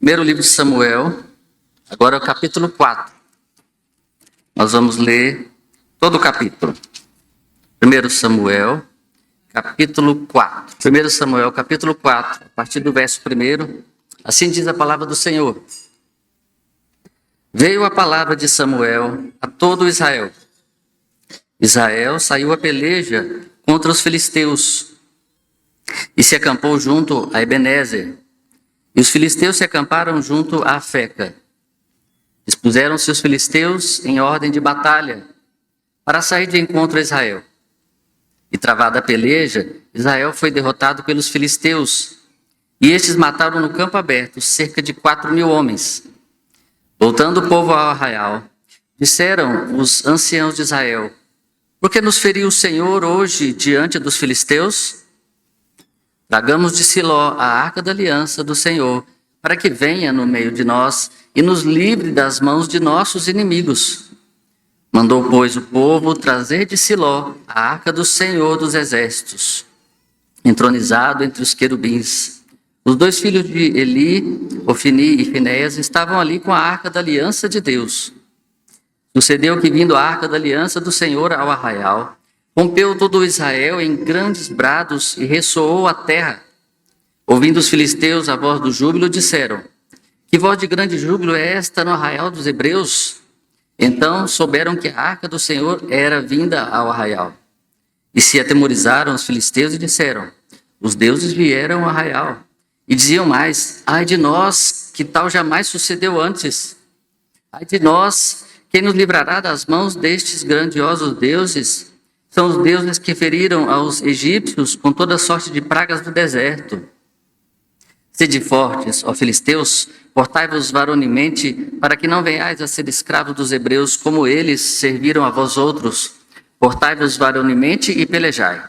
Primeiro livro de Samuel, agora é o capítulo 4. Nós vamos ler todo o capítulo. 1 Samuel, capítulo 4. 1 Samuel, capítulo 4, a partir do verso 1. Assim diz a palavra do Senhor. Veio a palavra de Samuel a todo Israel. Israel saiu a peleja contra os filisteus e se acampou junto a Ebenezer. E os filisteus se acamparam junto a Afeca. Dispuseram-se os filisteus em ordem de batalha para sair de encontro a Israel. E travada a peleja, Israel foi derrotado pelos filisteus. E estes mataram no campo aberto cerca de 4.000 homens. Voltando o povo ao arraial, disseram os anciãos de Israel: por que nos feriu o Senhor hoje diante dos filisteus? Tragamos de Siló a arca da aliança do Senhor, para que venha no meio de nós e nos livre das mãos de nossos inimigos. Mandou, pois, o povo trazer de Siló a arca do Senhor dos exércitos, entronizado entre os querubins. Os 2 filhos de Eli, Ofni e Finéias, estavam ali com a arca da aliança de Deus. Sucedeu que, vindo a arca da aliança do Senhor ao arraial, rompeu todo Israel em grandes brados e ressoou a terra. Ouvindo os filisteus a voz do júbilo, disseram: que voz de grande júbilo é esta no arraial dos hebreus? Então souberam que a arca do Senhor era vinda ao arraial. E se atemorizaram os filisteus e disseram: os deuses vieram ao arraial. E diziam mais: ai de nós, que tal jamais sucedeu antes. Ai de nós, quem nos livrará das mãos destes grandiosos deuses? São os deuses que feriram aos egípcios com toda sorte de pragas do deserto. Sede fortes, ó filisteus, portai-vos varonilmente, para que não venhais a ser escravos dos hebreus, como eles serviram a vós outros. Portai-vos varonilmente e pelejai.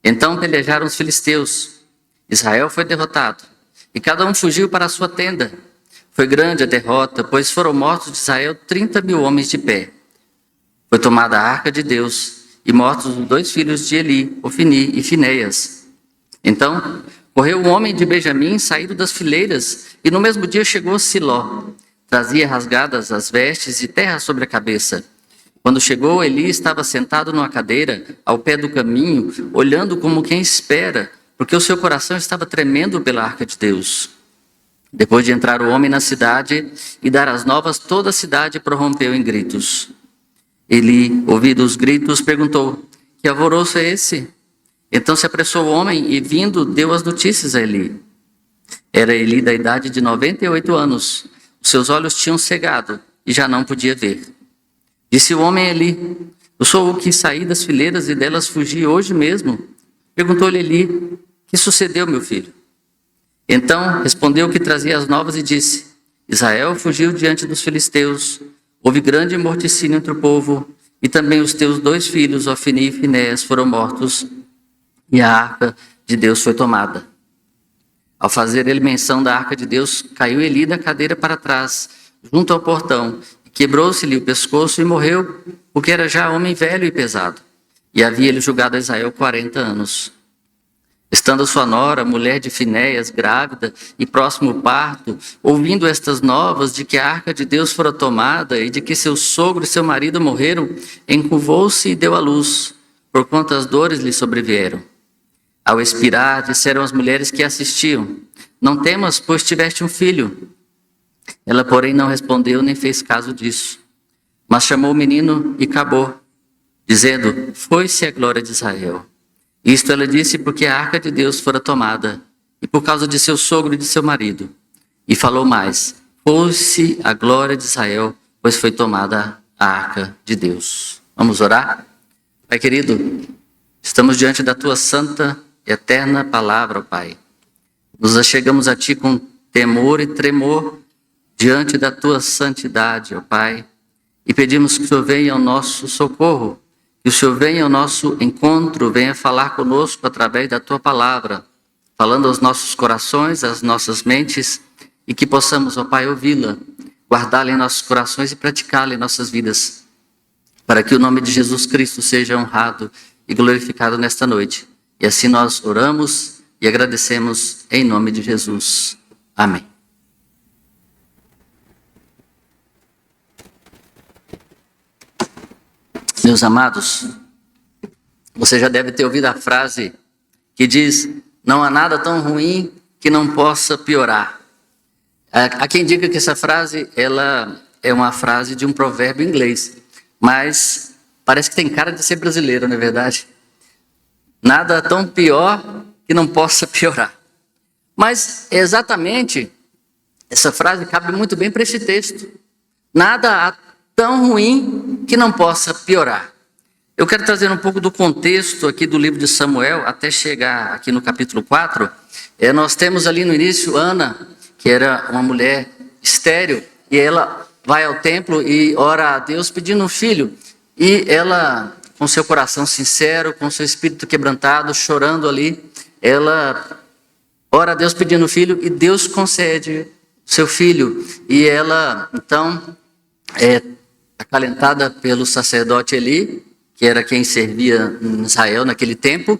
Então pelejaram os filisteus. Israel foi derrotado, e cada um fugiu para a sua tenda. Foi grande a derrota, pois foram mortos de Israel 30.000 homens de pé. Foi tomada a arca de Deus, e mortos os 2 filhos de Eli, Ofni e Finéias. Então correu um homem de Benjamim, saído das fileiras, e no mesmo dia chegou a Siló. Trazia rasgadas as vestes e terra sobre a cabeça. Quando chegou, Eli estava sentado numa cadeira, ao pé do caminho, olhando como quem espera, porque o seu coração estava tremendo pela arca de Deus. Depois de entrar o homem na cidade e dar as novas, toda a cidade prorrompeu em gritos. Eli, ouvindo os gritos, perguntou: que alvoroço é esse? Então se apressou o homem e, vindo, deu as notícias a Eli. Era Eli da idade de 98 anos. Os seus olhos tinham cegado e já não podia ver. Disse o homem a Eli: eu sou o que saí das fileiras e delas fugi hoje mesmo. Perguntou-lhe Eli: que sucedeu, meu filho? Então respondeu que trazia as novas e disse: Israel fugiu diante dos filisteus. Houve grande morticínio entre o povo, e também os teus 2 filhos, Ofni e Finéias, foram mortos, e a arca de Deus foi tomada. Ao fazer ele menção da arca de Deus, caiu Eli da cadeira para trás, junto ao portão, e quebrou-se-lhe o pescoço e morreu, porque era já homem velho e pesado, e havia ele julgado a Israel 40 anos. Estando sua nora, mulher de Finéias, grávida e próximo ao parto, ouvindo estas novas de que a arca de Deus fora tomada e de que seu sogro e seu marido morreram, encurvou-se e deu à luz, porquanto as dores lhe sobrevieram. Ao expirar, disseram as mulheres que assistiam: não temas, pois tiveste um filho. Ela, porém, não respondeu nem fez caso disso, mas chamou o menino e acabou, dizendo: foi-se a glória de Israel. Isto ela disse porque a arca de Deus fora tomada, e por causa de seu sogro e de seu marido. E falou mais: foi-se a glória de Israel, pois foi tomada a arca de Deus. Vamos orar? Pai querido, estamos diante da tua santa e eterna palavra, Pai. Nos achegamos a ti com temor e tremor diante da tua santidade, ó Pai, e pedimos que o Senhor venha ao nosso socorro. Que o Senhor venha ao nosso encontro, venha falar conosco através da Tua palavra, falando aos nossos corações, às nossas mentes, e que possamos, ó Pai, ouvi-la, guardá-la em nossos corações e praticá-la em nossas vidas, para que o nome de Jesus Cristo seja honrado e glorificado nesta noite. E assim nós oramos e agradecemos em nome de Jesus. Amém. Meus amados, você já deve ter ouvido a frase que diz: não há nada tão ruim que não possa piorar. Há quem diga que essa frase ela é uma frase de um provérbio inglês, mas parece que tem cara de ser brasileiro, não é verdade? Nada tão pior que não possa piorar. Mas exatamente essa frase cabe muito bem para esse texto. Nada há tão ruim que não possa piorar. Eu quero trazer um pouco do contexto aqui do livro de Samuel, até chegar aqui no capítulo 4. Nós temos ali no início Ana, que era uma mulher estéril, e ela vai ao templo e ora a Deus pedindo um filho. E ela, com seu coração sincero, com seu espírito quebrantado, chorando ali, ela ora a Deus pedindo um filho e Deus concede seu filho. E ela, então, acalentada pelo sacerdote Eli, que era quem servia em Israel naquele tempo,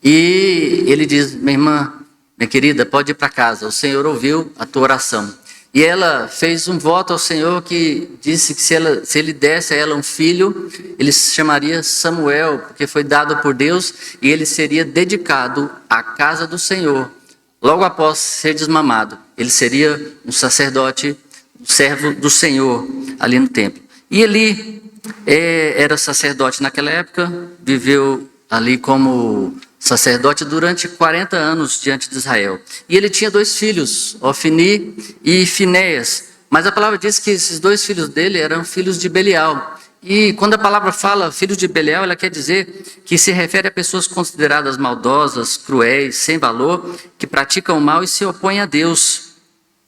e ele diz: minha irmã, minha querida, pode ir para casa, o Senhor ouviu a tua oração. E ela fez um voto ao Senhor que disse que se ele desse a ela um filho, ele se chamaria Samuel, porque foi dado por Deus, e ele seria dedicado à casa do Senhor. Logo após ser desmamado, ele seria um sacerdote, um servo do Senhor ali no templo. E Eli era sacerdote naquela época, viveu ali como sacerdote durante 40 anos diante de Israel. E ele tinha 2 filhos, Ofni e Finéias. Mas a palavra diz que esses 2 filhos dele eram filhos de Belial. E quando a palavra fala filhos de Belial, ela quer dizer que se refere a pessoas consideradas maldosas, cruéis, sem valor, que praticam o mal e se opõem a Deus.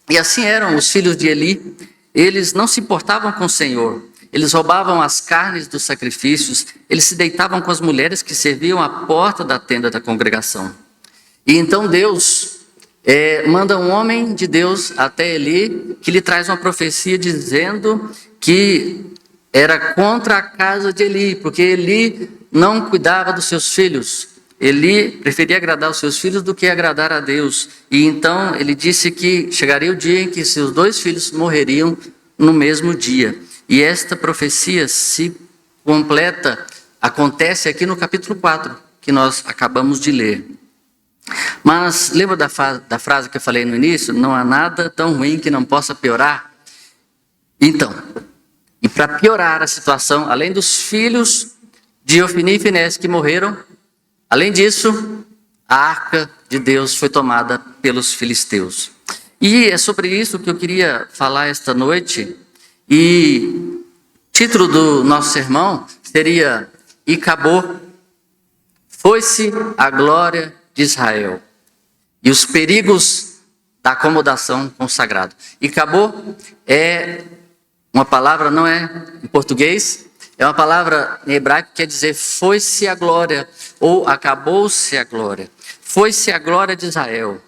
E assim eram os filhos de Eli. Eles não se importavam com o Senhor. Eles roubavam as carnes dos sacrifícios, eles se deitavam com as mulheres que serviam à porta da tenda da congregação. E então Deus manda um homem de Deus até Eli, que lhe traz uma profecia dizendo que era contra a casa de Eli, porque Eli não cuidava dos seus filhos. Eli preferia agradar os seus filhos do que agradar a Deus. E então ele disse que chegaria o dia em que seus 2 filhos morreriam no mesmo dia. E esta profecia se completa, acontece aqui no capítulo 4, que nós acabamos de ler. Mas lembra da frase que eu falei no início? Não há nada tão ruim que não possa piorar? Então, e para piorar a situação, além dos filhos de Ofni e Finéias que morreram, além disso, a arca de Deus foi tomada pelos filisteus. E é sobre isso que eu queria falar esta noite. E o título do nosso sermão seria: E acabou, foi-se a glória de Israel e os perigos da acomodação com o sagrado. E acabou é uma palavra, não é em português, é uma palavra em hebraico que quer dizer foi-se a glória, ou acabou-se a glória. Foi-se a glória de Israel.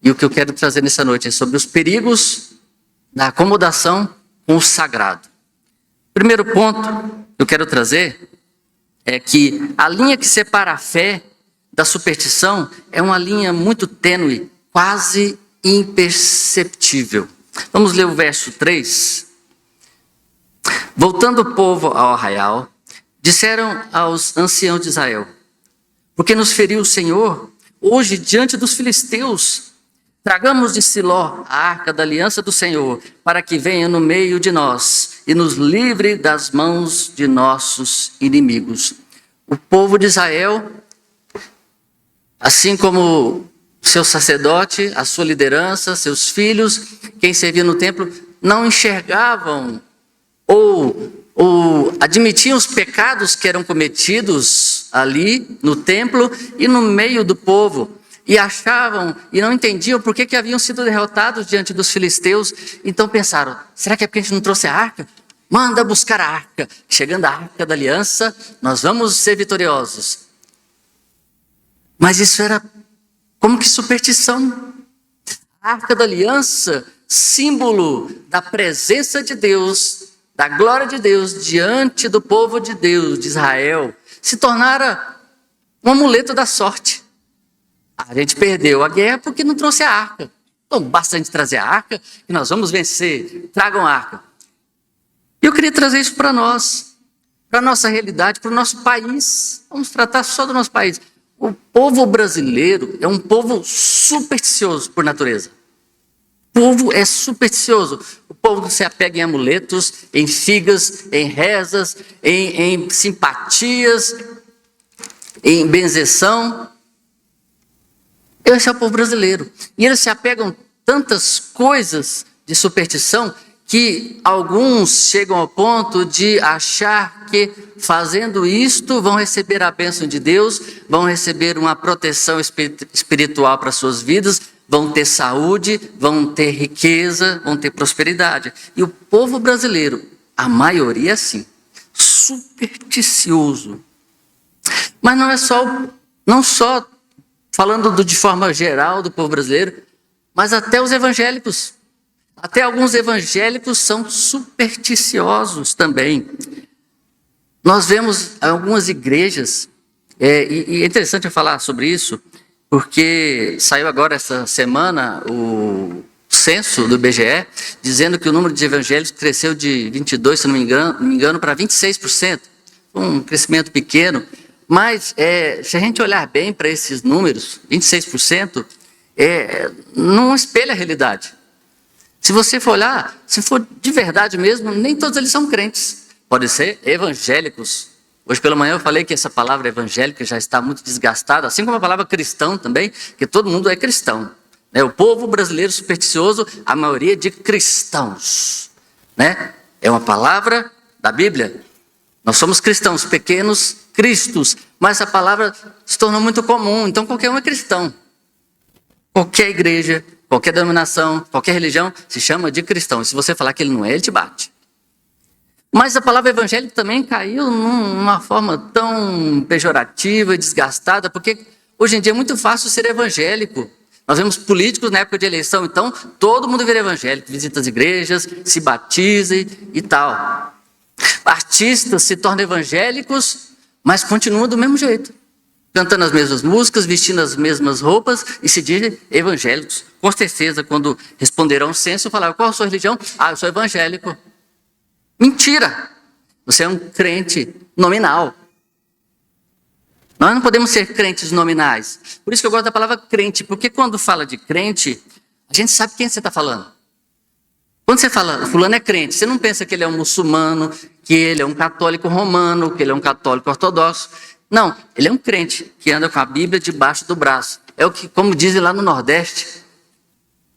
E o que eu quero trazer nessa noite é sobre os perigos da acomodação com o sagrado. Primeiro ponto que eu quero trazer é que a linha que separa a fé da superstição é uma linha muito tênue, quase imperceptível. Vamos ler o verso 3. Voltando o povo ao arraial, disseram aos anciãos de Israel: porque nos feriu o Senhor hoje diante dos filisteus? Tragamos de Siló a arca da aliança do Senhor, para que venha no meio de nós e nos livre das mãos de nossos inimigos. O povo de Israel, assim como seu sacerdote, a sua liderança, seus filhos, quem servia no templo, não enxergavam ou admitiam os pecados que eram cometidos ali no templo e no meio do povo. E achavam e não entendiam por que haviam sido derrotados diante dos filisteus. Então pensaram: será que é porque a gente não trouxe a arca? Manda buscar a arca. Chegando a arca da aliança, nós vamos ser vitoriosos. Mas isso era como que superstição. A arca da aliança, símbolo da presença de Deus, da glória de Deus diante do povo de Deus, de Israel, se tornara um amuleto da sorte. A gente perdeu a guerra porque não trouxe a arca. Então basta a gente trazer a arca e nós vamos vencer. Tragam a arca. E eu queria trazer isso para nós para a nossa realidade, para o nosso país. Vamos tratar só do nosso país. O povo brasileiro é um povo supersticioso por natureza. O povo é supersticioso. O povo que se apega em amuletos, em figas, em rezas, em simpatias, em benzeção. Esse é o povo brasileiro. E eles se apegam tantas coisas de superstição que alguns chegam ao ponto de achar que fazendo isto vão receber a bênção de Deus, vão receber uma proteção espiritual para suas vidas, vão ter saúde, vão ter riqueza, vão ter prosperidade. E o povo brasileiro, a maioria é assim, supersticioso. Mas não só falando de forma geral do povo brasileiro, mas até os evangélicos. Até alguns evangélicos são supersticiosos também. Nós vemos algumas igrejas, e é interessante eu falar sobre isso, porque saiu agora essa semana o censo do IBGE, dizendo que o número de evangélicos cresceu de 22%, se não me engano, para 26%. Um crescimento pequeno, mas se a gente olhar bem para esses números, 26%, não espelha a realidade. Se você for olhar, se for de verdade mesmo, nem todos eles são crentes. Podem ser evangélicos. Hoje pela manhã eu falei que essa palavra evangélica já está muito desgastada, assim como a palavra cristão também, que todo mundo é cristão. O povo brasileiro supersticioso, a maioria de cristãos. É uma palavra da Bíblia. Nós somos cristãos, pequenos cristos, mas essa palavra se tornou muito comum, então qualquer um é cristão. Qualquer igreja, qualquer denominação, qualquer religião se chama de cristão. E se você falar que ele não é, ele te bate. Mas a palavra evangélico também caiu numa forma tão pejorativa e desgastada, porque hoje em dia é muito fácil ser evangélico. Nós vemos políticos na época de eleição, então todo mundo vira evangélico, visita as igrejas, se batiza e tal. Artistas se tornam evangélicos, mas continuam do mesmo jeito. Cantando as mesmas músicas, vestindo as mesmas roupas e se dizem evangélicos. Com certeza, quando responderão ao censo, falaram, qual a sua religião? Eu sou evangélico. Mentira! Você é um crente nominal. Nós não podemos ser crentes nominais. Por isso que eu gosto da palavra crente, porque quando fala de crente, a gente sabe quem você está falando. Quando você fala, fulano é crente, você não pensa que ele é um muçulmano, que ele é um católico romano, que ele é um católico ortodoxo. Não, ele é um crente que anda com a Bíblia debaixo do braço. É o que, como dizem lá no Nordeste,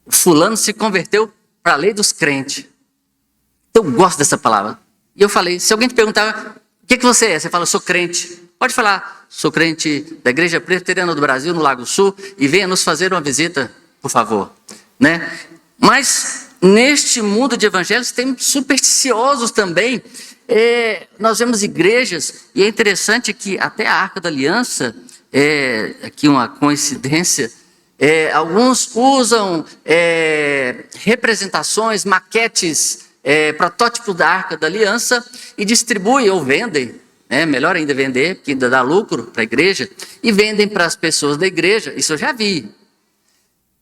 o fulano se converteu para a lei dos crentes. Eu gosto dessa palavra. E eu falei, se alguém te perguntar, o que você é? Você fala, sou crente. Pode falar, sou crente da Igreja Presbiteriana do Brasil, no Lago Sul, e venha nos fazer uma visita, por favor. Mas neste mundo de evangelhos tem supersticiosos também. Nós vemos igrejas, e é interessante que até a Arca da Aliança, aqui uma coincidência, alguns usam representações, maquetes, protótipos da Arca da Aliança e distribuem ou vendem, melhor ainda vender, porque ainda dá lucro para a igreja, e vendem para as pessoas da igreja. Isso eu já vi.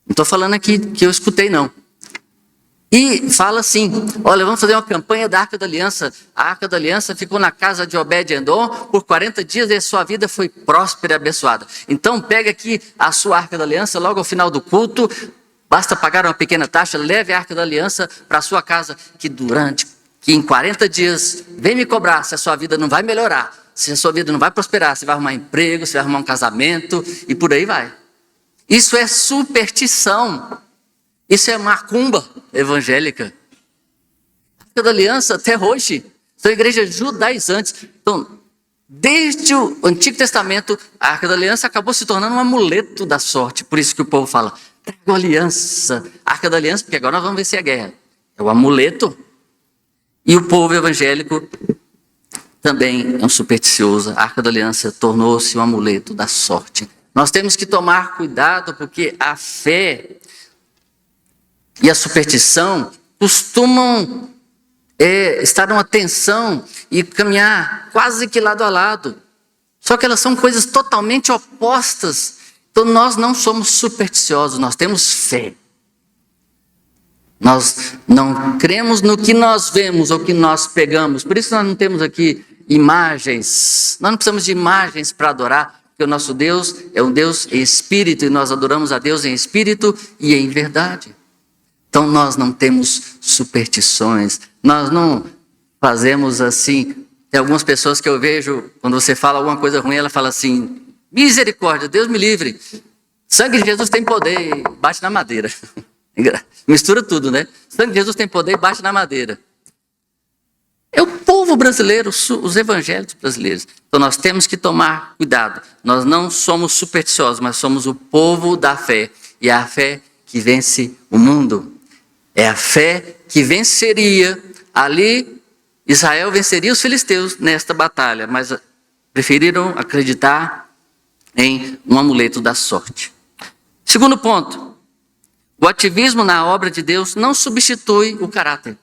Não estou falando aqui que eu escutei, não. E fala assim, olha, vamos fazer uma campanha da Arca da Aliança. A Arca da Aliança ficou na casa de Obed-Edom por 40 dias e a sua vida foi próspera e abençoada. Então pega aqui a sua Arca da Aliança, logo ao final do culto, basta pagar uma pequena taxa, leve a Arca da Aliança para a sua casa, que em 40 dias, vem me cobrar se a sua vida não vai melhorar, se a sua vida não vai prosperar, se vai arrumar emprego, se vai arrumar um casamento e por aí vai. Isso é superstição. Isso é macumba evangélica. A Arca da Aliança até hoje são igrejas judaizantes. Então, desde o Antigo Testamento, a Arca da Aliança acabou se tornando um amuleto da sorte. Por isso que o povo fala, traga a aliança. A Arca da Aliança, porque agora nós vamos vencer a guerra. É o amuleto. E o povo evangélico também é um supersticioso. A Arca da Aliança tornou-se um amuleto da sorte. Nós temos que tomar cuidado, porque a fé e a superstição costumam estar numa tensão e caminhar quase que lado a lado. Só que elas são coisas totalmente opostas. Então nós não somos supersticiosos, nós temos fé. Nós não cremos no que nós vemos ou que nós pegamos. Por isso nós não temos aqui imagens. Nós não precisamos de imagens para adorar, porque o nosso Deus é um Deus em espírito e nós adoramos a Deus em espírito e em verdade. Então nós não temos superstições, nós não fazemos assim. Tem algumas pessoas que eu vejo, quando você fala alguma coisa ruim, ela fala assim: misericórdia, Deus me livre. Sangue de Jesus tem poder, e bate na madeira. Mistura tudo, né? Sangue de Jesus tem poder e bate na madeira. É o povo brasileiro, os evangélicos brasileiros. Então nós temos que tomar cuidado. Nós não somos supersticiosos, mas somos o povo da fé. E é a fé que vence o mundo. É a fé que venceria. Ali, Israel venceria os filisteus nesta batalha, mas preferiram acreditar em um amuleto da sorte. Segundo ponto, o ativismo na obra de Deus não substitui o caráter.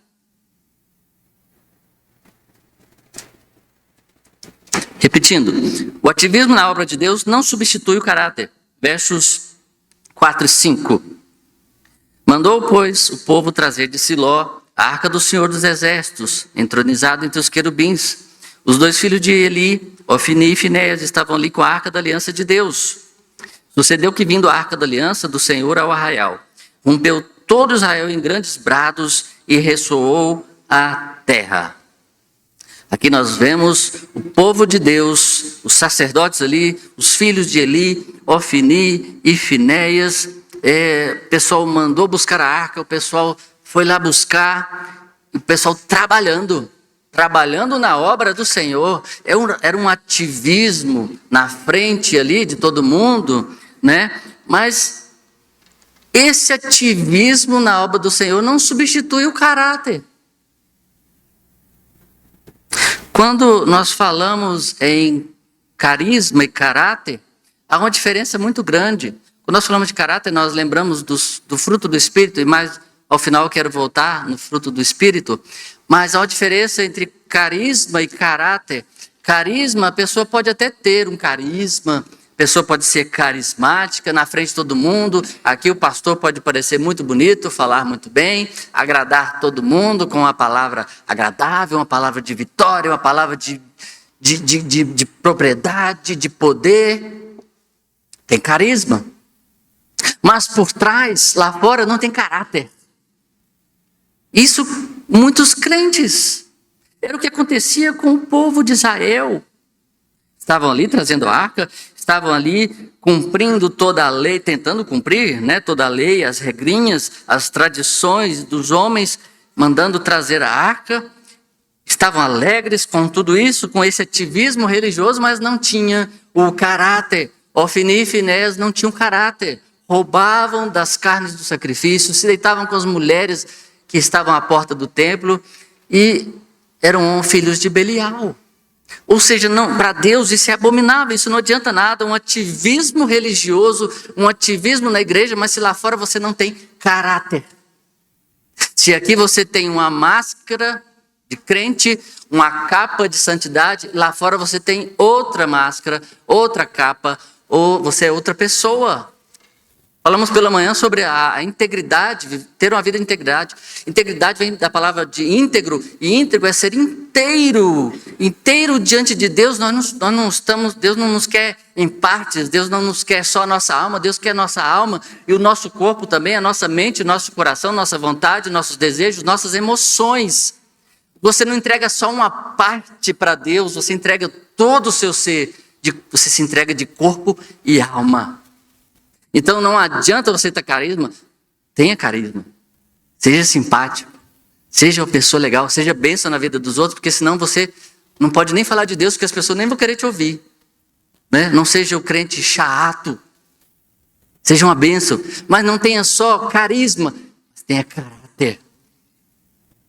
Repetindo, o ativismo na obra de Deus não substitui o caráter. Versos 4 e 5. Mandou, pois, o povo trazer de Siló a arca do Senhor dos Exércitos, entronizado entre os querubins. Os 2 filhos de Eli, Ofni e Finéias, estavam ali com a arca da aliança de Deus. Sucedeu que, vindo a arca da aliança do Senhor ao arraial, rompeu todo Israel em grandes brados e ressoou a terra. Aqui nós vemos o povo de Deus, os sacerdotes ali, os filhos de Eli, Ofni e Finéias. O pessoal mandou buscar a arca, o pessoal foi lá buscar, o pessoal trabalhando na obra do Senhor. Era um ativismo na frente ali de todo mundo, né? Mas esse ativismo na obra do Senhor não substitui o caráter. Quando nós falamos em carisma e caráter, há uma diferença muito grande. Quando nós falamos de caráter, nós lembramos do fruto do Espírito, e mais ao final eu quero voltar no fruto do Espírito, mas há uma diferença entre carisma e caráter. Carisma, a pessoa pode até ter um carisma, a pessoa pode ser carismática na frente de todo mundo. Aqui o pastor pode parecer muito bonito, falar muito bem, agradar todo mundo com uma palavra agradável, uma palavra de vitória, uma palavra de propriedade, de poder. Tem carisma. Mas por trás, lá fora, não tem caráter. Isso muitos crentes. Era o que acontecia com o povo de Israel. Estavam ali trazendo a arca, estavam ali cumprindo toda a lei, tentando cumprir, né, toda a lei, as regrinhas, as tradições dos homens, mandando trazer a arca. Estavam alegres com tudo isso, com esse ativismo religioso, mas não tinha o caráter. Ofni e Finéias não tinham caráter. Roubavam das carnes do sacrifício, se deitavam com as mulheres que estavam à porta do templo e eram filhos de Belial. Ou seja, para Deus isso é abominável, isso não adianta nada, um ativismo religioso, um ativismo na igreja, mas se lá fora você não tem caráter. Se aqui você tem uma máscara de crente, uma capa de santidade, lá fora você tem outra máscara, outra capa, ou você é outra pessoa. Falamos pela manhã sobre a integridade, ter uma vida de integridade. Integridade vem da palavra de íntegro, e íntegro é ser inteiro. Inteiro diante de Deus, Deus não nos quer em partes, Deus não nos quer só a nossa alma, Deus quer a nossa alma e o nosso corpo também, a nossa mente, o nosso coração, nossa vontade, nossos desejos, nossas emoções. Você não entrega só uma parte para Deus, você entrega todo o seu ser, você se entrega de corpo e alma. Então não adianta você ter carisma, tenha carisma, seja simpático, seja uma pessoa legal, seja bênção na vida dos outros, porque senão você não pode nem falar de Deus, porque as pessoas nem vão querer te ouvir, né? Não seja o crente chato, seja uma bênção, mas não tenha só carisma, tenha caráter,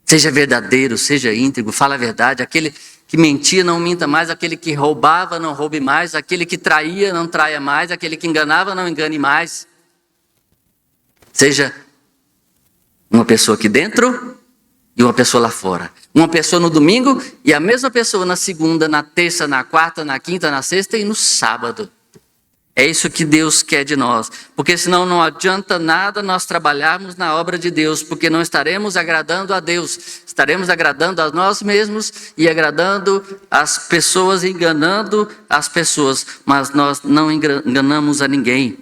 seja verdadeiro, seja íntegro, fala a verdade, aquele que mentia, não minta mais, aquele que roubava, não roube mais, aquele que traía, não traia mais, aquele que enganava, não engane mais. Seja uma pessoa aqui dentro e uma pessoa lá fora. Uma pessoa no domingo e a mesma pessoa na segunda, na terça, na quarta, na quinta, na sexta e no sábado. É isso que Deus quer de nós, porque senão não adianta nada nós trabalharmos na obra de Deus, porque não estaremos agradando a Deus, estaremos agradando a nós mesmos e agradando as pessoas, enganando as pessoas, mas nós não enganamos a ninguém.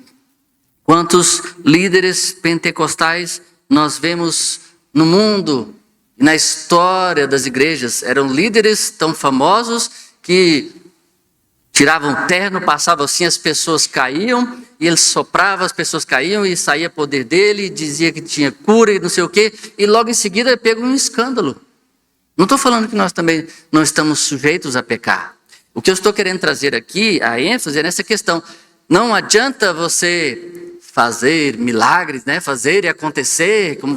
Quantos líderes pentecostais nós vemos no mundo, na história das igrejas, eram líderes tão famosos que tiravam terno, passavam assim, as pessoas caíam, e ele soprava, as pessoas caíam, e saía poder dele, e dizia que tinha cura e não sei o quê, e logo em seguida pegou um escândalo. Não estou falando que nós também não estamos sujeitos a pecar. O que eu estou querendo trazer aqui, a ênfase é nessa questão. Não adianta você fazer milagres, né? Fazer e acontecer, como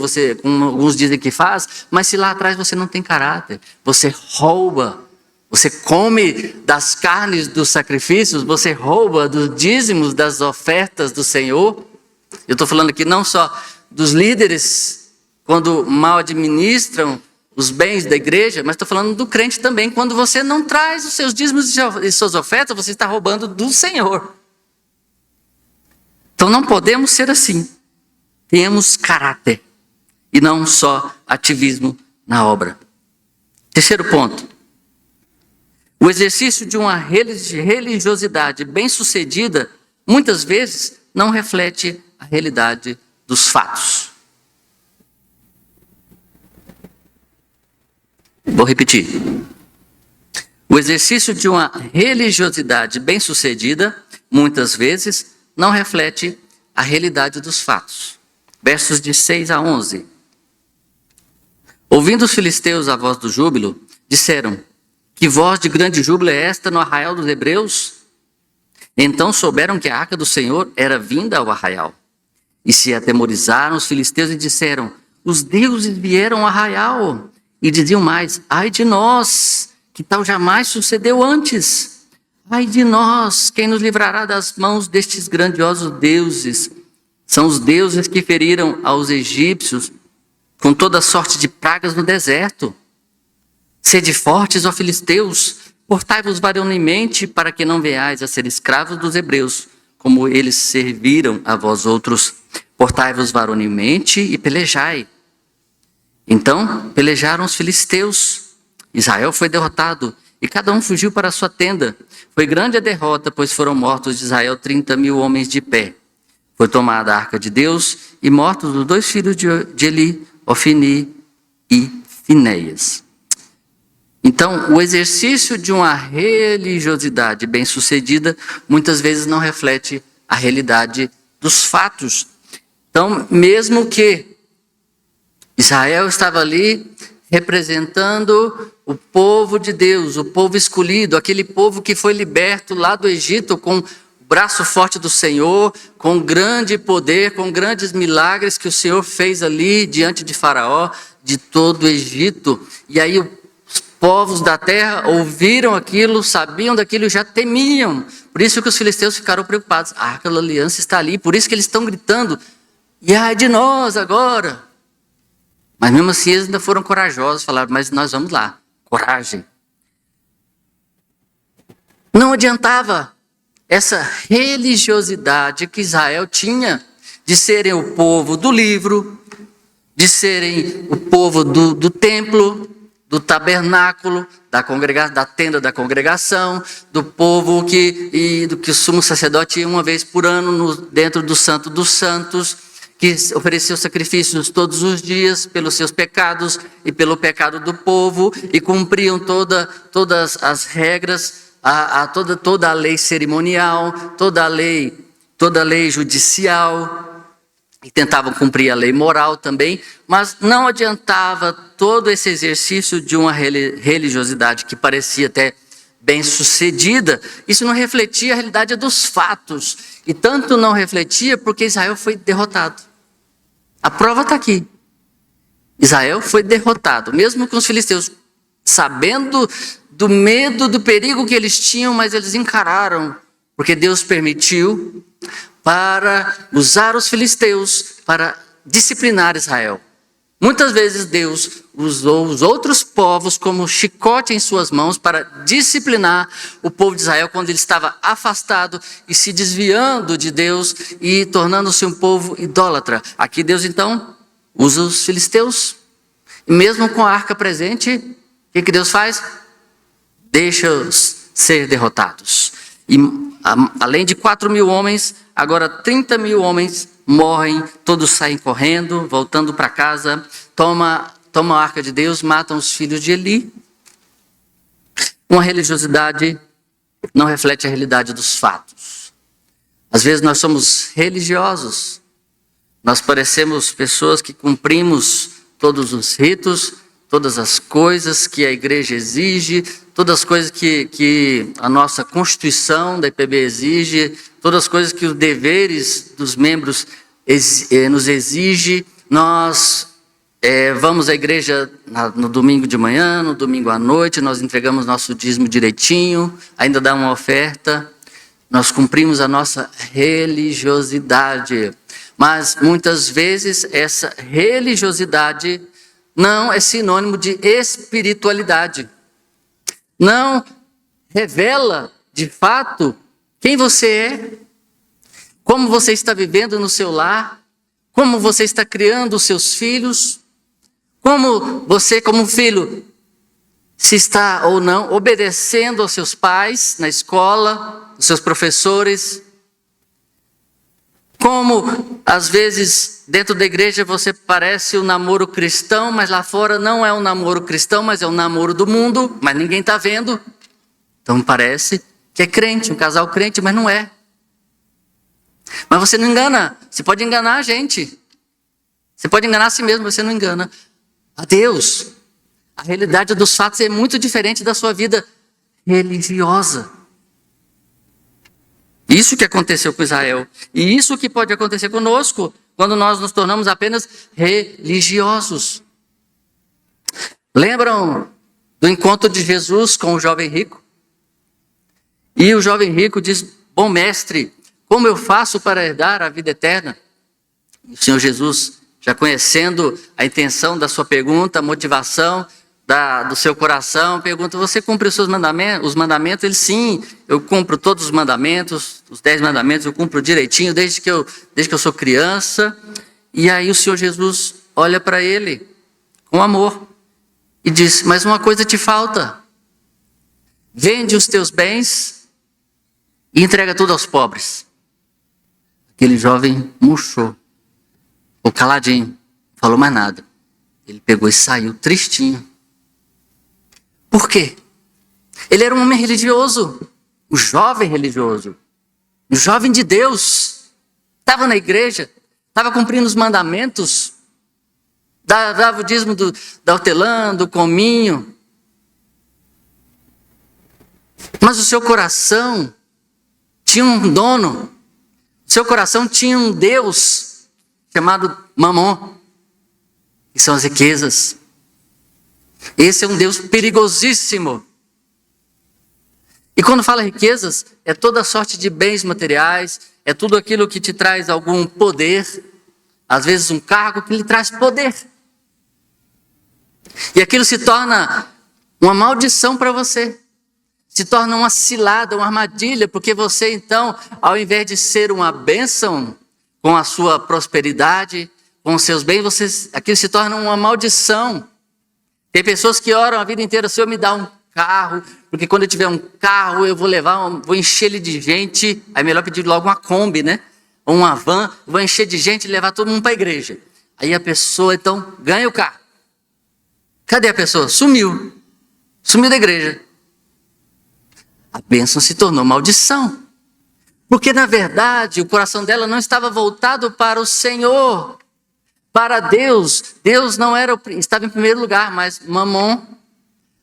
alguns dizem que faz, mas se lá atrás você não tem caráter, você rouba, você come das carnes dos sacrifícios, você rouba dos dízimos das ofertas do Senhor. Eu estou falando aqui não só dos líderes, quando mal administram os bens da igreja, mas estou falando do crente também. Quando você não traz os seus dízimos e suas ofertas, você está roubando do Senhor. Então não podemos ser assim. Temos caráter e não só ativismo na obra. Terceiro ponto. O exercício de uma religiosidade bem-sucedida, muitas vezes, não reflete a realidade dos fatos. Vou repetir. O exercício de uma religiosidade bem-sucedida, muitas vezes, não reflete a realidade dos fatos. Versos de 6 a 11. Ouvindo os filisteus a voz do júbilo, disseram: que voz de grande júbilo é esta no arraial dos hebreus? Então souberam que a arca do Senhor era vinda ao arraial. E se atemorizaram os filisteus e disseram: os deuses vieram ao arraial. E diziam mais: ai de nós, que tal jamais sucedeu antes. Ai de nós, quem nos livrará das mãos destes grandiosos deuses? São os deuses que feriram aos egípcios com toda sorte de pragas no deserto. Sede fortes, ó filisteus, portai-vos varonilmente para que não venhais a ser escravos dos hebreus, como eles serviram a vós outros. Portai-vos varonilmente e pelejai. Então pelejaram os filisteus. Israel foi derrotado e cada um fugiu para a sua tenda. Foi grande a derrota, pois foram mortos de Israel 30.000 homens de pé. Foi tomada a arca de Deus e mortos os 2 filhos de Eli, Ofni e Finéias. Então, o exercício de uma religiosidade bem-sucedida muitas vezes não reflete a realidade dos fatos. Então, mesmo que Israel estava ali representando o povo de Deus, o povo escolhido, aquele povo que foi liberto lá do Egito com o braço forte do Senhor, com grande poder, com grandes milagres que o Senhor fez ali diante de Faraó, de todo o Egito. E aí os povos da terra ouviram aquilo, sabiam daquilo e já temiam. Por isso que os filisteus ficaram preocupados. A arca da aliança está ali, por isso que eles estão gritando: e ai de nós agora. Mas mesmo assim eles ainda foram corajosos, falaram: mas nós vamos lá, coragem. Não adiantava essa religiosidade que Israel tinha de serem o povo do livro, de serem o povo do templo, do tabernáculo, da tenda da congregação, do povo do que o sumo sacerdote ia uma vez por ano dentro do Santo dos Santos, que ofereceu sacrifícios todos os dias pelos seus pecados e pelo pecado do povo, e cumpriam todas as regras, toda a lei cerimonial, toda a lei judicial, e tentavam cumprir a lei moral também, mas não adiantava todo esse exercício de uma religiosidade que parecia até bem sucedida. Isso não refletia a realidade dos fatos, e tanto não refletia porque Israel foi derrotado. A prova está aqui. Israel foi derrotado, mesmo com os filisteus, sabendo do medo, do perigo que eles tinham, mas eles encararam, porque Deus permitiu para usar os filisteus para disciplinar Israel. Muitas vezes Deus usou os outros povos como chicote em suas mãos para disciplinar o povo de Israel quando ele estava afastado e se desviando de Deus e tornando-se um povo idólatra. Aqui Deus então usa os filisteus. E mesmo com a arca presente, o que Deus faz? Deixa-os ser derrotados. E além de 4.000 homens, agora 30.000 homens morrem, todos saem correndo, voltando para casa, tomam a arca de Deus, matam os filhos de Eli. Uma religiosidade não reflete a realidade dos fatos. Às vezes nós somos religiosos, nós parecemos pessoas que cumprimos todos os ritos, todas as coisas que a igreja exige, todas as coisas que a nossa Constituição da IPB exige, todas as coisas que os deveres dos membros nos exige. Nós vamos à igreja no domingo de manhã, no domingo à noite, nós entregamos nosso dízimo direitinho, ainda dá uma oferta, nós cumprimos a nossa religiosidade. Mas muitas vezes essa religiosidade não é sinônimo de espiritualidade. Não revela, de fato, quem você é, como você está vivendo no seu lar, como você está criando os seus filhos, como você, como filho, se está ou não obedecendo aos seus pais na escola, aos seus professores. Como, às vezes, dentro da igreja você parece um namoro cristão, mas lá fora não é um namoro cristão, mas é um namoro do mundo, mas ninguém está vendo. Então parece que é crente, um casal crente, mas não é. Mas você não engana, você pode enganar a gente. Você pode enganar a si mesmo, mas você não engana a Deus. A realidade dos fatos é muito diferente da sua vida religiosa. Isso que aconteceu com Israel. E isso que pode acontecer conosco quando nós nos tornamos apenas religiosos. Lembram do encontro de Jesus com o jovem rico? E o jovem rico diz: bom mestre, como eu faço para herdar a vida eterna? E o Senhor Jesus, já conhecendo a intenção da sua pergunta, a motivação do seu coração, pergunta: você cumpre os seus mandamentos? Os mandamentos? Ele: sim, eu cumpro todos os mandamentos, os 10 mandamentos eu cumpro direitinho, desde que eu sou criança. E aí o Senhor Jesus olha para ele com amor e diz: mas uma coisa te falta. Vende os teus bens e entrega tudo aos pobres. Aquele jovem murchou, ficou caladinho, não falou mais nada. Ele pegou e saiu tristinho. Por quê? Ele era um homem religioso, um jovem religioso, um jovem de Deus. Estava na igreja, estava cumprindo os mandamentos, dava o dízimo da hortelã, do cominho. Mas o seu coração tinha um dono, o seu coração tinha um Deus chamado Mamon, que são as riquezas. Esse é um Deus perigosíssimo. E quando fala riquezas, é toda sorte de bens materiais, é tudo aquilo que te traz algum poder, às vezes um cargo que lhe traz poder. E aquilo se torna uma maldição para você, se torna uma cilada, uma armadilha, porque você então, ao invés de ser uma bênção com a sua prosperidade, com os seus bens, aquilo se torna uma maldição. Tem pessoas que oram a vida inteira: Senhor, me dá um carro, porque quando eu tiver um carro eu vou encher ele de gente. Aí é melhor pedir logo uma Kombi, né? Ou uma van, vou encher de gente e levar todo mundo para a igreja. Aí a pessoa então ganha o carro. Cadê a pessoa? Sumiu da igreja. A bênção se tornou maldição, porque na verdade o coração dela não estava voltado para o Senhor, para Deus. Deus não estava em primeiro lugar, mas Mamon,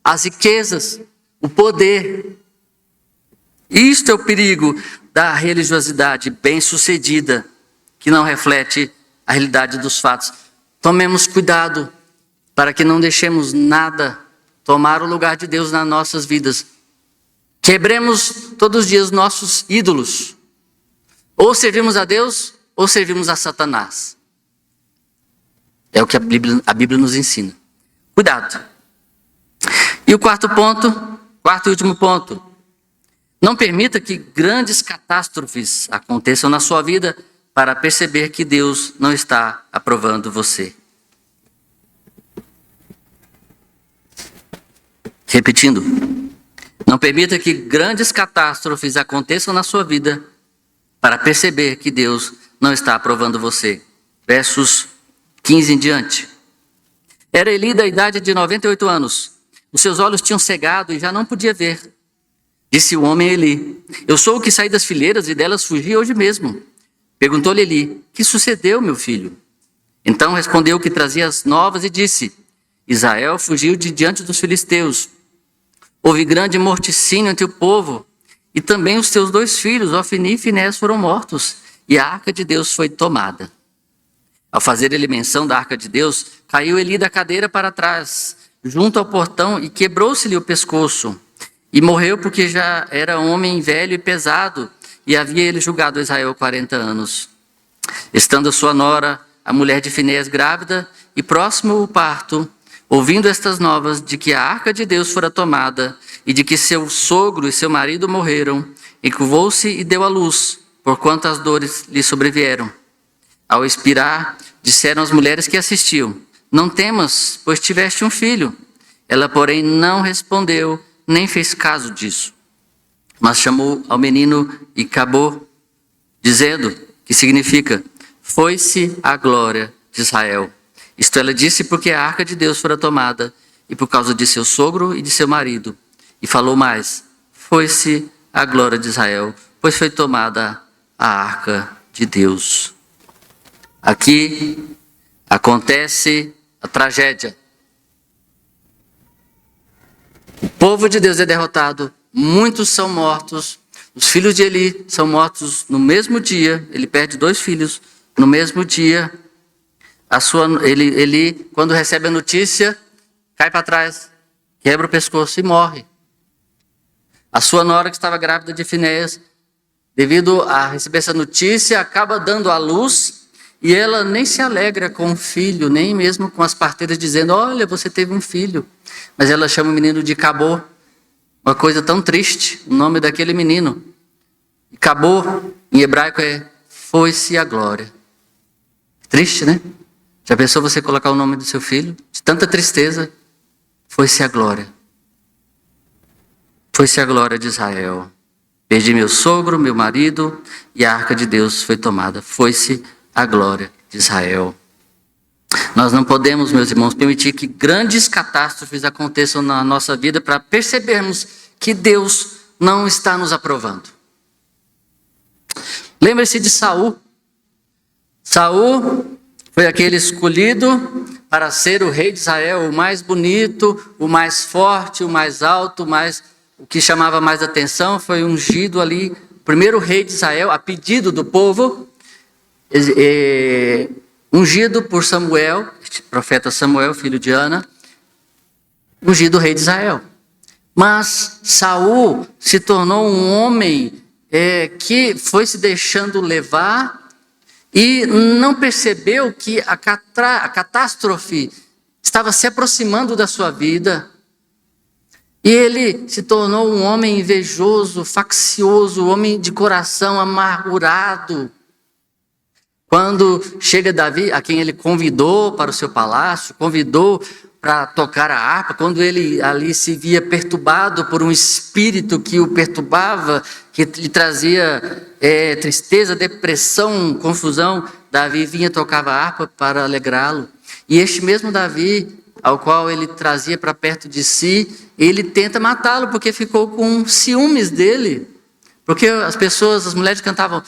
as riquezas, o poder. Isto é o perigo da religiosidade bem-sucedida, que não reflete a realidade dos fatos. Tomemos cuidado para que não deixemos nada tomar o lugar de Deus nas nossas vidas. Quebremos todos os dias nossos ídolos. Ou servimos a Deus, ou servimos a Satanás. É o que a Bíblia nos ensina. Cuidado. E o quarto e último ponto. Não permita que grandes catástrofes aconteçam na sua vida para perceber que Deus não está aprovando você. Repetindo. Não permita que grandes catástrofes aconteçam na sua vida para perceber que Deus não está aprovando você. Versos 15 em diante. Era Eli da idade de 98 anos. Os seus olhos tinham cegado e já não podia ver. Disse o homem a Eli: eu sou o que saí das fileiras e delas fugi hoje mesmo. Perguntou-lhe Eli: que sucedeu, meu filho? Então respondeu o que trazia as novas e disse: Israel fugiu de diante dos filisteus. Houve grande morticínio entre o povo, e também os teus 2 filhos, Ofni e Finés, foram mortos, e a arca de Deus foi tomada. Ao fazer ele menção da arca de Deus, caiu Eli da cadeira para trás, junto ao portão, e quebrou-se-lhe o pescoço. E morreu porque já era homem velho e pesado, e havia ele julgado Israel 40 anos. Estando a sua nora, a mulher de Finés, grávida, e próximo o parto, ouvindo estas novas de que a arca de Deus fora tomada, e de que seu sogro e seu marido morreram, encurvou-se e deu à luz, porquanto as dores lhe sobrevieram. Ao expirar, disseram as mulheres que assistiam: não temas, pois tiveste um filho. Ela, porém, não respondeu, nem fez caso disso. Mas chamou ao menino e acabou, dizendo, que significa: foi-se a glória de Israel. Isto ela disse porque a arca de Deus fora tomada, e por causa de seu sogro e de seu marido. E falou mais: foi-se a glória de Israel, pois foi tomada a arca de Deus. Aqui acontece a tragédia. O povo de Deus é derrotado, muitos são mortos, os filhos de Eli são mortos no mesmo dia, ele perde 2 filhos no mesmo dia. Eli, quando recebe a notícia, cai para trás, quebra o pescoço e morre. A sua nora, que estava grávida de Finés, devido a receber essa notícia, acaba dando à luz, e ela nem se alegra com o filho, nem mesmo com as parteiras dizendo: olha, você teve um filho. Mas ela chama o menino de Cabô, uma coisa tão triste, o nome daquele menino. E Cabô, em hebraico, é foi-se a glória. Triste, né? Já pensou você colocar o nome do seu filho? De tanta tristeza, foi-se a glória. Foi-se a glória de Israel. Perdi meu sogro, meu marido, e a arca de Deus foi tomada. Foi-se a glória de Israel. Nós não podemos, meus irmãos, permitir que grandes catástrofes aconteçam na nossa vida para percebermos que Deus não está nos aprovando. Lembre-se de Saul. Saul foi aquele escolhido para ser o rei de Israel, o mais bonito, o mais forte, o mais alto, o que chamava mais atenção. Foi ungido ali, o primeiro rei de Israel, a pedido do povo, ungido por Samuel, profeta Samuel, filho de Ana, ungido rei de Israel. Mas Saul se tornou um homem que foi se deixando levar e não percebeu que a catástrofe estava se aproximando da sua vida. E ele se tornou um homem invejoso, faccioso, homem de coração amargurado. Quando chega Davi, a quem ele convidou para o seu palácio, convidou para tocar a harpa, quando ele ali se via perturbado por um espírito que o perturbava, que lhe trazia tristeza, depressão, confusão, Davi vinha e tocava a harpa para alegrá-lo. E este mesmo Davi, ao qual ele trazia para perto de si, ele tenta matá-lo porque ficou com ciúmes dele. Porque as mulheres cantavam: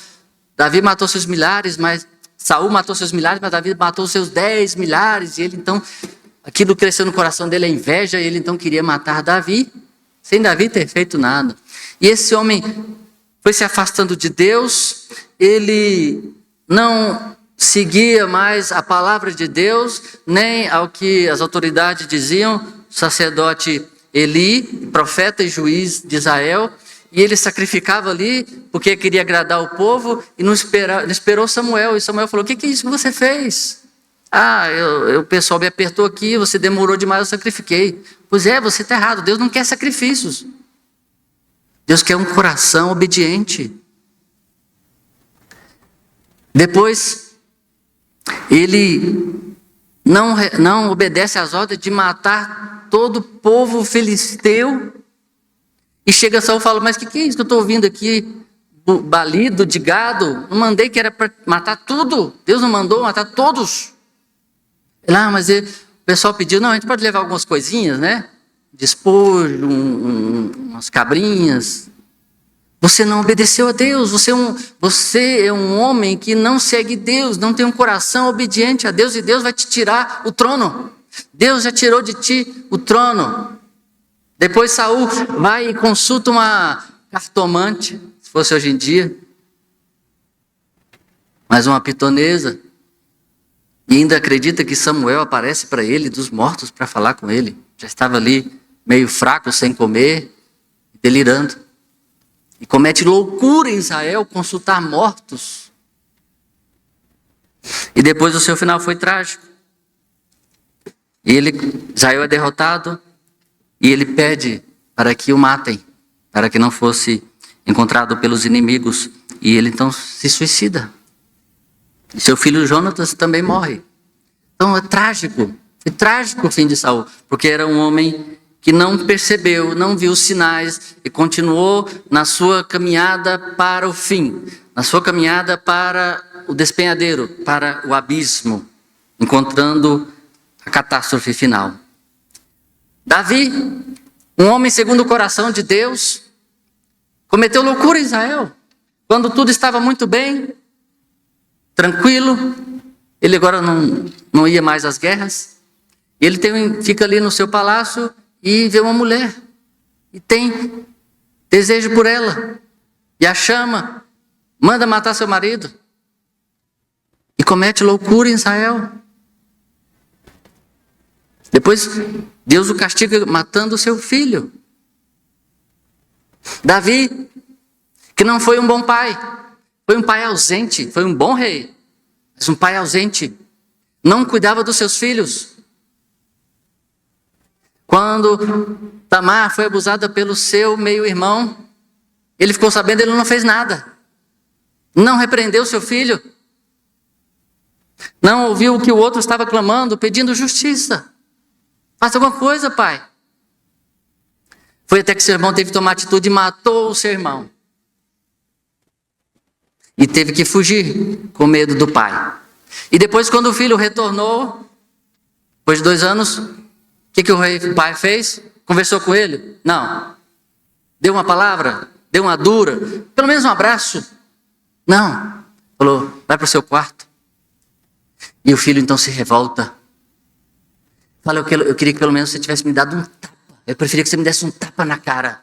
Davi matou seus milhares, mas Saul matou seus milhares, mas Davi matou seus 10 milhares. E ele então, aquilo cresceu no coração dele, a inveja, e ele então queria matar Davi, sem Davi ter feito nada. E esse homem foi se afastando de Deus, ele não seguia mais a palavra de Deus, nem ao que as autoridades diziam, sacerdote Eli, profeta e juiz de Israel. E ele sacrificava ali, porque queria agradar o povo, e não esperou Samuel. E Samuel falou: o que é isso que você fez? O pessoal me apertou aqui, você demorou demais, eu sacrifiquei. Pois é, você está errado. Deus não quer sacrifícios. Deus quer um coração obediente. Depois, ele não obedece às ordens de matar todo o povo filisteu. E chega Saul e fala, mas o que é isso que eu estou ouvindo aqui? Balido de gado? Não mandei que era para matar tudo. Deus não mandou matar todos. Mas o pessoal pediu, não, a gente pode levar algumas coisinhas, né? Despojo, umas cabrinhas. Você não obedeceu a Deus, você é um homem que não segue Deus, não tem um coração obediente a Deus, e Deus vai te tirar o trono. Deus já tirou de ti o trono. Depois Saul vai e consulta uma cartomante, se fosse hoje em dia, mais uma pitonesa, e ainda acredita que Samuel aparece para ele dos mortos para falar com ele. Já estava ali meio fraco, sem comer, delirando. E comete loucura em Israel, consultar mortos. E depois o seu final foi trágico. Israel é derrotado e ele pede para que o matem, para que não fosse encontrado pelos inimigos. E ele então se suicida. E seu filho Jonatas também morre. Então é trágico o fim de Saul, porque era um homem que não percebeu, não viu os sinais e continuou na sua caminhada para o fim, na sua caminhada para o despenhadeiro, para o abismo, encontrando a catástrofe final. Davi, um homem segundo o coração de Deus, cometeu loucura em Israel, quando tudo estava muito bem, tranquilo, ele agora não ia mais às guerras, ele fica ali no seu palácio e vê uma mulher, e tem desejo por ela, e a chama, manda matar seu marido, e comete loucura em Israel. Depois Deus o castiga matando o seu filho. Davi, que não foi um bom pai, foi um pai ausente, foi um bom rei, mas um pai ausente, não cuidava dos seus filhos. Quando Tamar foi abusada pelo seu meio-irmão, ele ficou sabendo, ele não fez nada. Não repreendeu seu filho. Não ouviu o que o outro estava clamando, pedindo justiça. Faça alguma coisa, pai. Foi até que seu irmão teve que tomar atitude e matou o seu irmão. E teve que fugir com medo do pai. E depois, quando o filho retornou, depois de 2 anos, o que o pai fez? Conversou com ele? Não. Deu uma palavra? Deu uma dura? Pelo menos um abraço? Não. Falou, vai para o seu quarto. E o filho então se revolta. Fala, eu queria que pelo menos você tivesse me dado um tapa. Eu preferia que você me desse um tapa na cara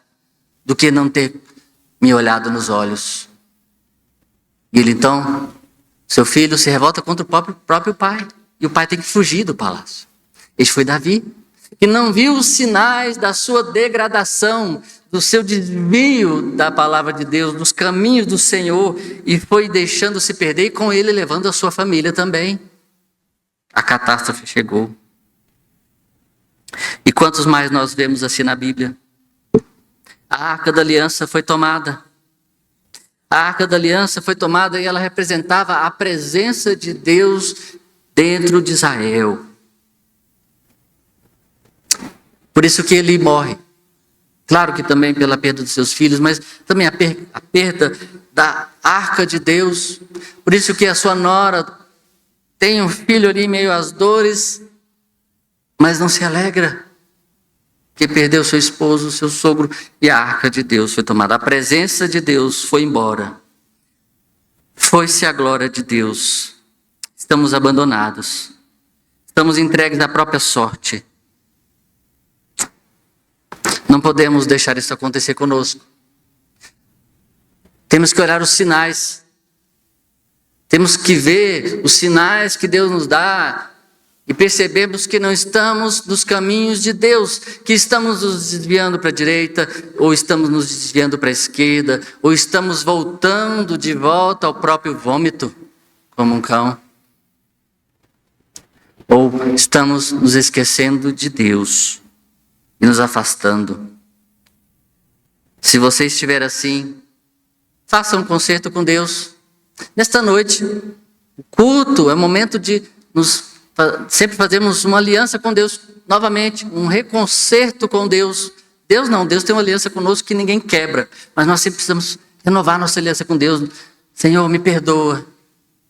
do que não ter me olhado nos olhos. E ele então, seu filho se revolta contra o próprio pai. E o pai tem que fugir do palácio. Este foi Davi, que não viu os sinais da sua degradação, do seu desvio da palavra de Deus, dos caminhos do Senhor, e foi deixando se perder, e com ele levando a sua família também. A catástrofe chegou. E quantos mais nós vemos assim na Bíblia? A Arca da Aliança foi tomada. A Arca da Aliança foi tomada e ela representava a presença de Deus dentro de Israel. Por isso que ele morre. Claro que também pela perda dos seus filhos, mas também a perda da Arca de Deus. Por isso que a sua nora tem um filho ali meio às dores, mas não se alegra, que perdeu seu esposo, seu sogro, e a Arca de Deus foi tomada. A presença de Deus foi embora. Foi-se a glória de Deus. Estamos abandonados. Estamos entregues à própria sorte. Não podemos deixar isso acontecer conosco. Temos que olhar os sinais. Temos que ver os sinais que Deus nos dá e percebemos que não estamos nos caminhos de Deus, que estamos nos desviando para a direita, ou estamos nos desviando para a esquerda, ou estamos voltando de volta ao próprio vômito, como um cão. Ou estamos nos esquecendo de Deus e nos afastando? Se você estiver assim, faça um concerto com Deus. Nesta noite, o culto é o momento de sempre fazermos uma aliança com Deus novamente, um reconcerto com Deus. Deus tem uma aliança conosco que ninguém quebra, mas nós sempre precisamos renovar nossa aliança com Deus. Senhor, me perdoa,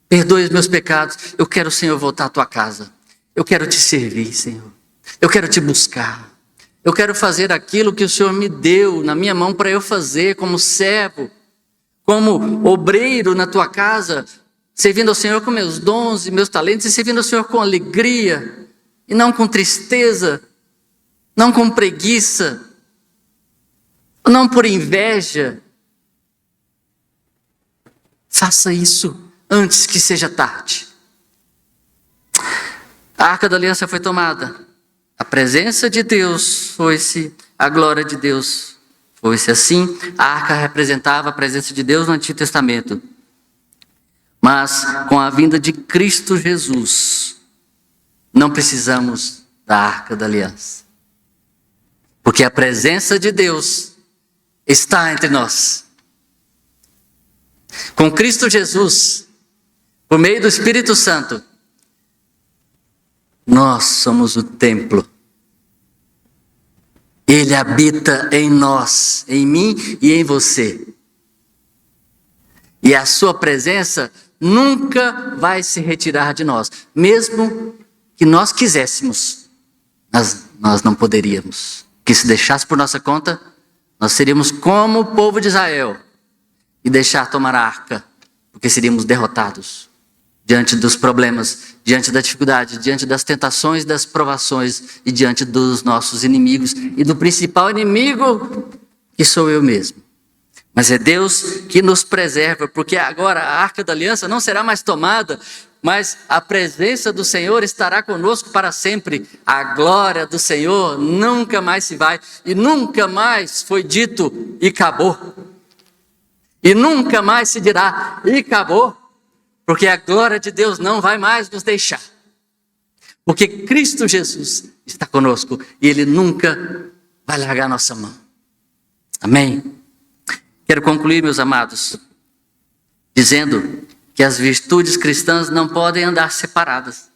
perdoe os meus pecados. Eu quero, Senhor, voltar à tua casa. Eu quero te servir, Senhor. Eu quero te buscar. Eu quero fazer aquilo que o Senhor me deu na minha mão para eu fazer como servo, como obreiro na tua casa, servindo ao Senhor com meus dons e meus talentos e servindo ao Senhor com alegria e não com tristeza, não com preguiça, não por inveja. Faça isso antes que seja tarde. A Arca da Aliança foi tomada. A presença de Deus foi-se, a glória de Deus foi-se. Assim, a arca representava a presença de Deus no Antigo Testamento. Mas com a vinda de Cristo Jesus, não precisamos da Arca da Aliança. Porque a presença de Deus está entre nós. Com Cristo Jesus, por meio do Espírito Santo, nós somos o templo. Ele habita em nós, em mim e em você. E a sua presença nunca vai se retirar de nós. Mesmo que nós quiséssemos, nós não poderíamos. Que se deixasse por nossa conta, nós seríamos como o povo de Israel e deixar tomar a arca, porque seríamos derrotados diante dos problemas, diante da dificuldade, diante das tentações, das provações e diante dos nossos inimigos e do principal inimigo, que sou eu mesmo. Mas é Deus que nos preserva, porque agora a Arca da Aliança não será mais tomada, mas a presença do Senhor estará conosco para sempre. A glória do Senhor nunca mais se vai e nunca mais foi dito e acabou. E nunca mais se dirá e acabou. Porque a glória de Deus não vai mais nos deixar. Porque Cristo Jesus está conosco e Ele nunca vai largar nossa mão. Amém? Quero concluir, meus amados, dizendo que as virtudes cristãs não podem andar separadas.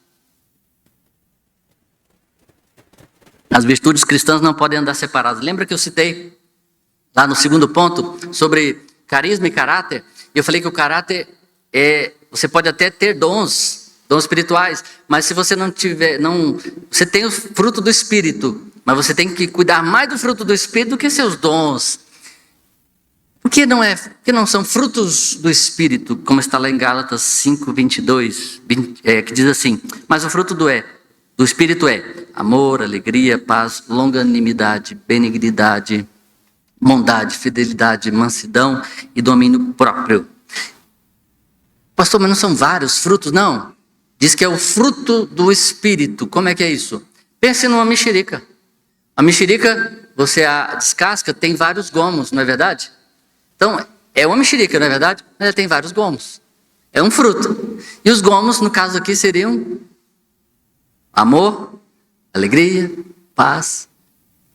As virtudes cristãs não podem andar separadas. Lembra que eu citei lá no segundo ponto sobre carisma e caráter? Eu falei que o caráter você pode até ter dons espirituais, mas se você não tiver, você tem o fruto do Espírito, mas você tem que cuidar mais do fruto do Espírito do que seus dons. Porque não são frutos do Espírito, como está lá em Gálatas 5:22, que diz assim: mas o fruto do Espírito é amor, alegria, paz, longanimidade, benignidade, bondade, fidelidade, mansidão e domínio próprio. Pastor, mas não são vários frutos? Não. Diz que é o fruto do Espírito. Como é que é isso? Pense numa mexerica. A mexerica, você a descasca, tem vários gomos, não é verdade? Então, é uma mexerica, não é verdade? Mas ela tem vários gomos. É um fruto. E os gomos, no caso aqui, seriam amor, alegria, paz.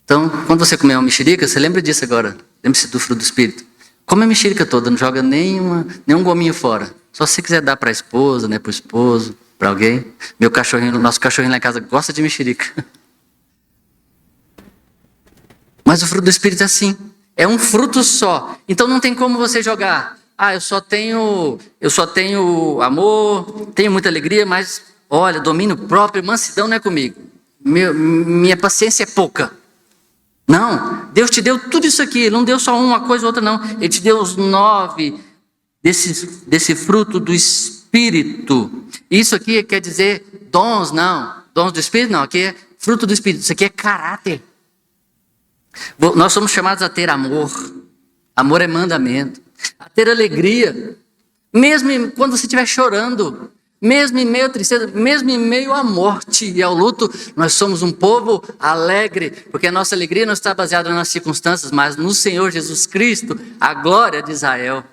Então, quando você comer uma mexerica, você lembra disso agora. Lembre-se do fruto do Espírito. Come a mexerica toda, não joga nenhum gominho fora. Só se você quiser dar para a esposa, né, para o esposo, para alguém. Nosso cachorrinho lá em casa gosta de mexerica. Mas o fruto do Espírito é assim. É um fruto só. Então não tem como você jogar. Eu só tenho amor, tenho muita alegria, mas olha, domínio próprio, mansidão não é comigo. Minha paciência é pouca. Não, Deus te deu tudo isso aqui. Ele não deu só uma coisa ou outra, não. Ele te deu os 9 desse fruto do Espírito. Isso aqui quer dizer dons, não. Dons do Espírito, não. Aqui é fruto do Espírito. Isso aqui é caráter. Nós somos chamados a ter amor. Amor é mandamento. A ter alegria. Mesmo quando você estiver chorando. Mesmo em meio à tristeza. Mesmo em meio à morte e ao luto. Nós somos um povo alegre. Porque a nossa alegria não está baseada nas circunstâncias, mas no Senhor Jesus Cristo, a glória de Israel.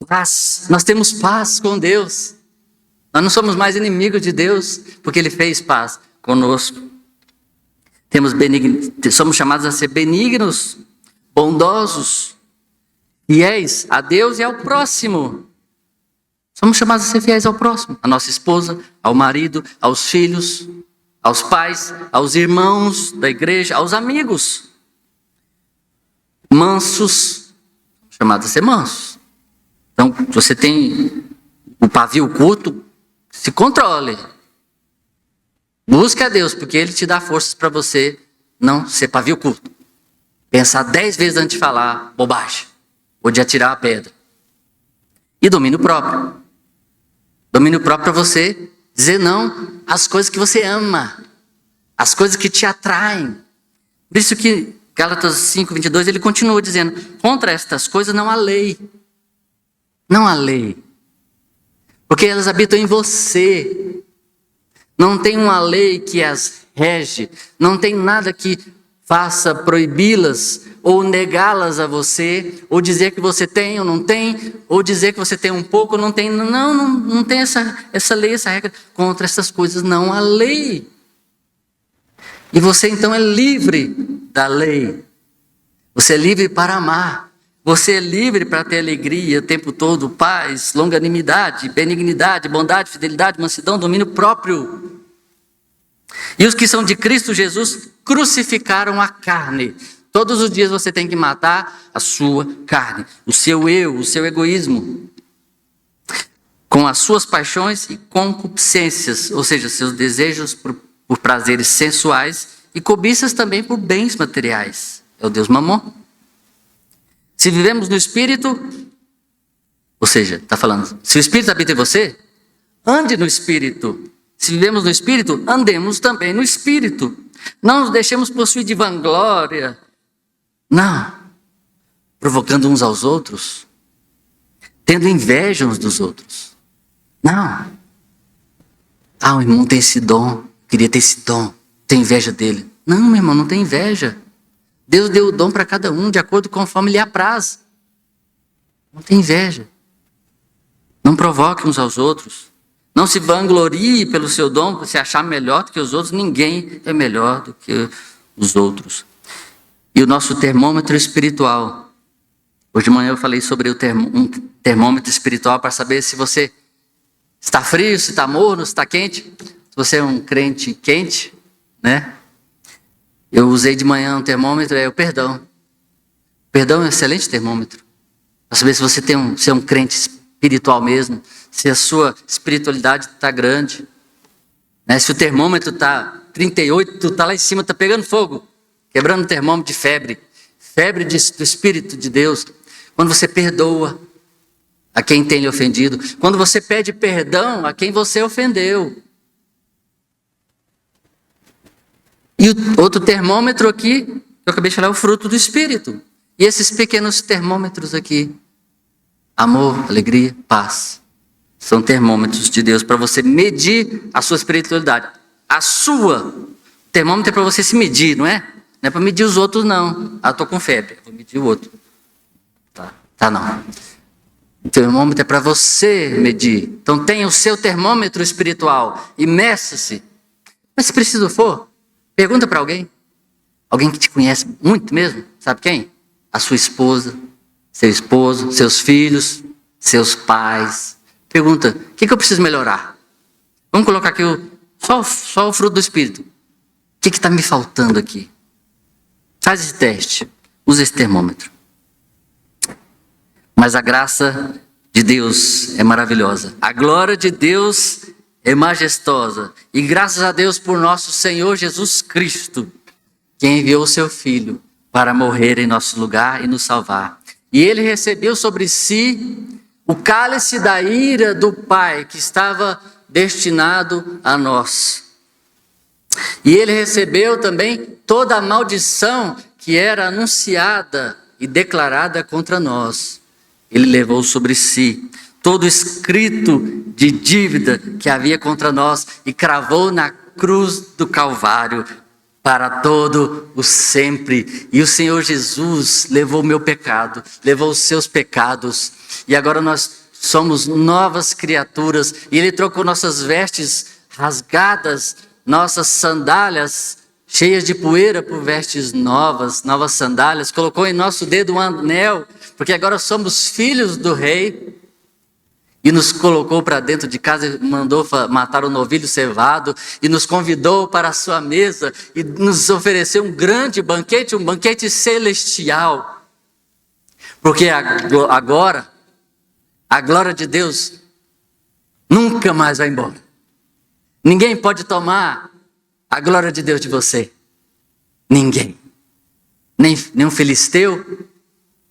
Paz. Nós temos paz com Deus. Nós não somos mais inimigos de Deus, porque Ele fez paz conosco. Somos chamados a ser benignos, bondosos, fiéis a Deus e ao próximo. Somos chamados a ser fiéis ao próximo, à nossa esposa, ao marido, aos filhos, aos pais, aos irmãos da igreja, aos amigos. Mansos, chamados a ser mansos. Então, se você tem o pavio curto, se controle. Busque a Deus, porque Ele te dá forças para você não ser pavio curto. Pensar 10 vezes antes de falar bobagem, ou de atirar a pedra. E domínio próprio. Domínio próprio para você dizer não às coisas que você ama, às coisas que te atraem. Por isso que Gálatas 5:22, ele continua dizendo, contra estas coisas não há lei. Não há lei. Porque elas habitam em você. Não tem uma lei que as rege. Não tem nada que faça proibi-las ou negá-las a você, ou dizer que você tem ou não tem, ou dizer que você tem um pouco ou não tem. Não tem essa lei, essa regra. Contra essas coisas não há lei. E você então é livre da lei. Você é livre para amar. Você é livre para ter alegria o tempo todo, paz, longanimidade, benignidade, bondade, fidelidade, mansidão, domínio próprio. E os que são de Cristo Jesus crucificaram a carne. Todos os dias você tem que matar a sua carne, o seu eu, o seu egoísmo, com as suas paixões e concupiscências, ou seja, seus desejos por prazeres sensuais e cobiças também por bens materiais. É o Deus Mamon. Se vivemos no Espírito, ou seja, está falando, se o Espírito habita em você, ande no Espírito. Se vivemos no Espírito, andemos também no Espírito. Não nos deixemos possuir de vanglória. Não. Provocando uns aos outros. Tendo inveja uns dos outros. Não. O irmão tem esse dom. Queria ter esse dom. Tem inveja dele. Não, meu irmão, não tem inveja. Deus deu o dom para cada um, de acordo com conforme lhe apraz. Não tem inveja. Não provoque uns aos outros. Não se vanglorie pelo seu dom, por se achar melhor do que os outros. Ninguém é melhor do que os outros. E o nosso termômetro espiritual. Hoje de manhã eu falei sobre um termômetro espiritual para saber se você está frio, se está morno, se está quente. Se você é um crente quente, né? Eu usei de manhã um termômetro, é o perdão. O perdão é um excelente termômetro. Para saber se você se é um crente espiritual mesmo, se a sua espiritualidade está grande. Né? Se o termômetro está 38, está lá em cima, está pegando fogo. Quebrando o termômetro de febre. Febre do Espírito de Deus. Quando você perdoa a quem tem lhe ofendido. Quando você pede perdão a quem você ofendeu. E o outro termômetro aqui, que eu acabei de falar, é o fruto do Espírito. E esses pequenos termômetros aqui, amor, alegria, paz, são termômetros de Deus para você medir a sua espiritualidade. O termômetro é para você se medir, não é? Não é para medir os outros, não. Estou com febre, vou medir o outro. Tá não. O termômetro é para você medir. Então tenha o seu termômetro espiritual e meça-se. Mas se preciso for, pergunta para alguém que te conhece muito mesmo, sabe quem? A sua esposa, seu esposo, seus filhos, seus pais. Pergunta, o que eu preciso melhorar? Vamos colocar aqui só o fruto do Espírito. O que está me faltando aqui? Faz esse teste, usa esse termômetro. Mas a graça de Deus é maravilhosa. A glória de Deus é majestosa. E graças a Deus por nosso Senhor Jesus Cristo, que enviou o seu Filho para morrer em nosso lugar e nos salvar. E ele recebeu sobre si o cálice da ira do Pai, que estava destinado a nós. E ele recebeu também toda a maldição que era anunciada e declarada contra nós. Ele levou sobre si todo o escrito de dívida que havia contra nós e cravou na cruz do Calvário para todo o sempre. E o Senhor Jesus levou o meu pecado, levou os seus pecados. E agora nós somos novas criaturas. E Ele trocou nossas vestes rasgadas, nossas sandálias cheias de poeira por vestes novas, novas sandálias. Colocou em nosso dedo um anel, porque agora somos filhos do Rei. E nos colocou para dentro de casa e mandou matar o novilho cevado. E nos convidou para a sua mesa. E nos ofereceu um grande banquete, um banquete celestial. Porque agora, a glória de Deus nunca mais vai embora. Ninguém pode tomar a glória de Deus de você. Ninguém. Nem um filisteu,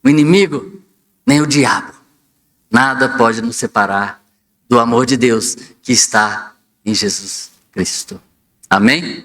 o inimigo, nem o diabo. Nada pode nos separar do amor de Deus que está em Jesus Cristo. Amém?